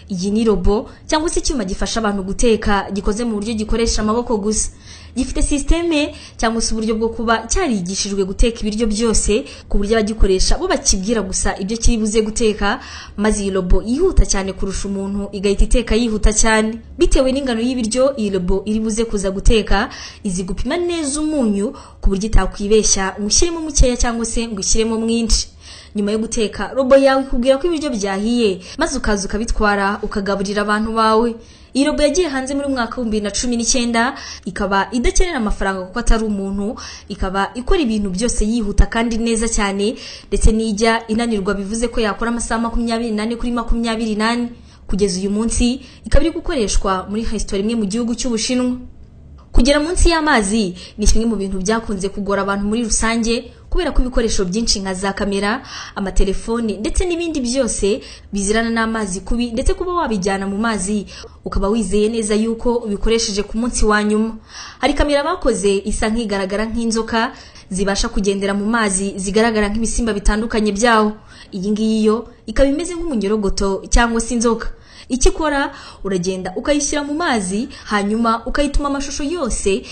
Iyi ni robo cyangwa se icyuma gifasha abantu guteka gikoze mu buryo gikoresha amaboko gusa. Gifite systeme cyangwa se uburyo bwo kuba cyarigishijwe guteka ibiryo byose ku buryo abagikoresha bo bakibwira gusa ibyo kiri buze guteka, maze iyi robo yihuta cyane kurusha umuntu igahita iteka yihuta cyane. Bitewe n'ingano y'ibiryo iyi robo iri buze kuza guteka, izi gupima neza umunyu ku buryo itakwibeshya ngo ushyiremo mukeya cyangwa se ngo ushyiremo mwinshi. Nyuma yo guteka, robo yawe ikubwira ko ibiryo byahiye maze ukaza ukabitwara ukagaburira abantu bawe. Iyi robo yagiye hanze muri mwaka 2019, ikaba idakenera amafaranga kuko atari umuntu, ikaba ikora ibintu byose yihuta kandi neza cyane, ndetse nijya inanirwa bivuze ko yakora amasaha 24 kuri 28. Kugeza uyu munsi ikaba iri gukoreshwa muri restaurant imwe mu gihugu cy'Ubushinwa. Kugera munsi y'amazi ni kimwe mu bintu byakunze kugora abantu muri rusange kubera ko ibikoresho byinshi nka za kamera, amatelefoni ndetse n'ibindi byose bizirana n'amazi kubi, ndetse kuba wabijyana mu mazi ukaba wizeye neza yuko ubikoresheje ku munsi wa nyuma. Hari kamera bakoze isa nk'igaragara nk'inzoka zibasha kugendera mu mazi, zigaragara nk'ibisimba bitandukanye byawo. Iyi ngiyi yo ikaba imeze nk'umunyorogoto cyangwa se inzoka. Ikikora uragenda ukayishyira mu mazi, hanyuma ukayituma amashusho yose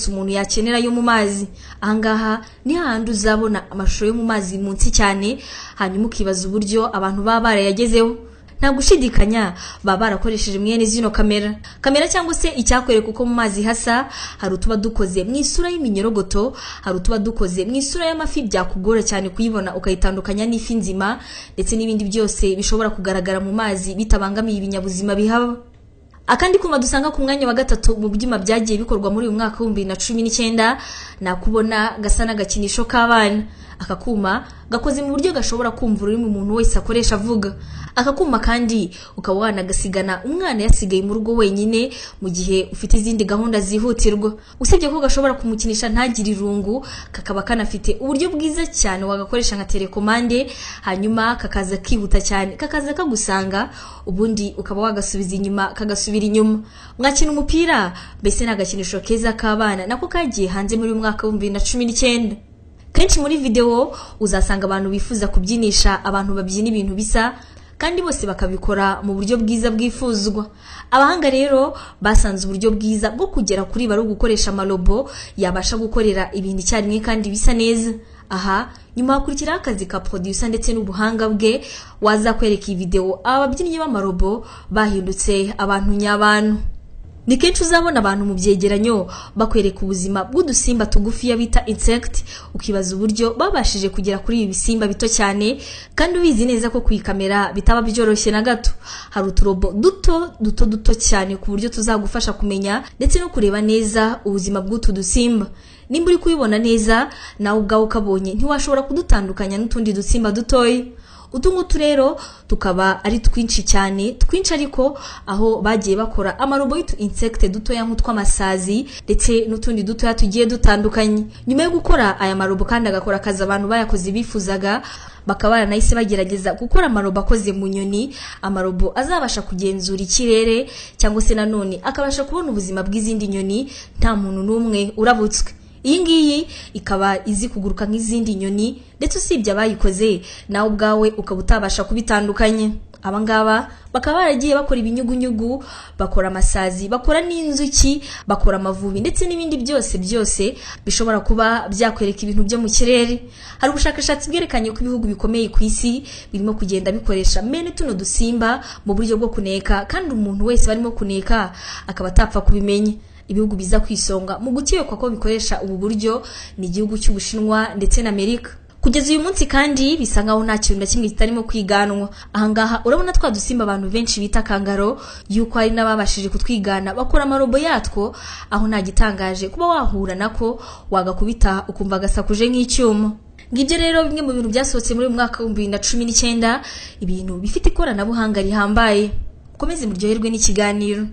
umuntu yakenera yo mu mazi. Ahangaha ni hahandi uzabona amashusho yo mu mazi munsi cyane, hanyuma ukibaza uburyo abantu baba barayagezeho. Nta gushidikanya baba barakoresheje mwene zino kamera cyangwa se icyakwereka uko mu mazi hasa. Hari utuba dukoze mu isura y'iminyorogoto, hari utuba dukoze mu isura y'amafi byakugora cyane kuyibona ukayitandukanya n'ifi nzima, ndetse n'ibindi byose bishobora kugaragara mu mazi bitabangamiye ibinyabuzima bihaba. Akandi kuma dusanga ku mwanya wa gatatu mu byuma byagiye bikorwa muri uyu mwaka 2019, nakubona gasa n'agakinisho k'abana. Aka kuma gakoze mu buryo gashobora kumva ururimi umuntu wese akoresha avuga. Aka kuma kandi ukaba wanagasigana umwana yasigaye mu rugo wenyine mu gihe ufite izindi gahunda zihutirwa. Usibye ko gashobora kumukinisha ntagire irungu, kakaba kanafite uburyo bwiza cyane wagakoresha nka telekomande, hanyuma kakaza kihuta cyane kakaza kagusanga, ubundi ukaba wagasubiza inyuma kagasubira inyuma. Mwakina umupira, mbese n'agakinisho keza k'abana nako kagiye hanze muri mwaka 2019. Kenshi muri video uzasanga abantu bifuza kubyinisha abantu babyina ibintu bisa, kandi bose bakabikora mu buryo bwiza bwifuzwa. Abahanga rero basanze uburyo bwiza bwo kugera kuri bari gukoresha amarobo yabasha gukorera ibintu cyarimwe kandi bisa neza. Aha nyuma hakurikira akazi ka producer ndetse n'ubuhanga bwe, waza kwereka iyi video ababyinnyi b'amarobo bahindutse abantu nyabantu. Ni kenshi uzabona abantu mu byegeranyo bakwereka ubuzima bw'udusimba tugufi bita insect, ukibaza uburyo babashije kugera kuri ibi bisimba bito cyane, kandi ubizi neza ko kuyikamera bitaba byoroshye na gato. Hari uturobo duto cyane ku buryo tuzagufasha kumenya ndetse no kureba neza ubuzima bw'utu dusimba. Nimba uri kubibona neza nawe ubwawe ukabonye ntiwashobora kudutandukanya n'utundi dusimba dutoya. Utungutu rero tukaba ari twinshi cyane, twinshi ariko aho bagiye bakora amarobo y'utu insect dutoya nk'utw'amasazi ndetse n'utundi dutoya tugiye dutandukanye. Nyuma yo gukora aya marobo kandi agakora akazi abantu bayakoze bifuzaga, bakaba baranahise bagerageza gukora amarobo akoze mu nyoni, amarobo azabasha kugenzura ikirere cyangwa se nanone akabasha kubona ubuzima bw'izindi nyoni nta muntu n'umwe urabutswe. Iyi ngiyi ikaba izi kuguruka nk'izindi nyoni, ndetse usibye abayikoze nawe ubwawe ukaba utabasha kubitandukanya. Abangaba bakaba baragiye bakora ibinyugunyugu, bakora amasazi, bakora n'inzuki, bakora amavubi ndetse n'ibindi byose bishobora kuba byakwereka ibintu byo mu kirere. Hari ubushakashatsi bwerekanye ko ibihugu bikomeye ku isi birimo kugenda bikoresha mene tuno dusimba mu buryo bwo kuneka, kandi umuntu wese barimo kuneka akaba atapfa kubimenya. Ibihugu biza kwisonga mu gukekwa ko bikoresha ubu buryo ni igihugu cy'Ubushinwa ndetse na Amerika. Kugeza uyu munsi kandi bisa nkaho nta kintu na kimwe kitarimo kwiganwa. Ahangaha urabona twa dusimba abantu benshi bita kangaro, yuko hari n'ababashije kutwigana bakora amarobo yatwo, aho nta gitangaje kuba wahura nako wagakubita ukumva gasakuje nk'icyuma. Ngibyo rero bimwe mu bintu byasohotse muri mwaka 2019, ibintu bifite ikoranabuhanga rihambaye. Ukomeze muryoherwe n'ikiganiro.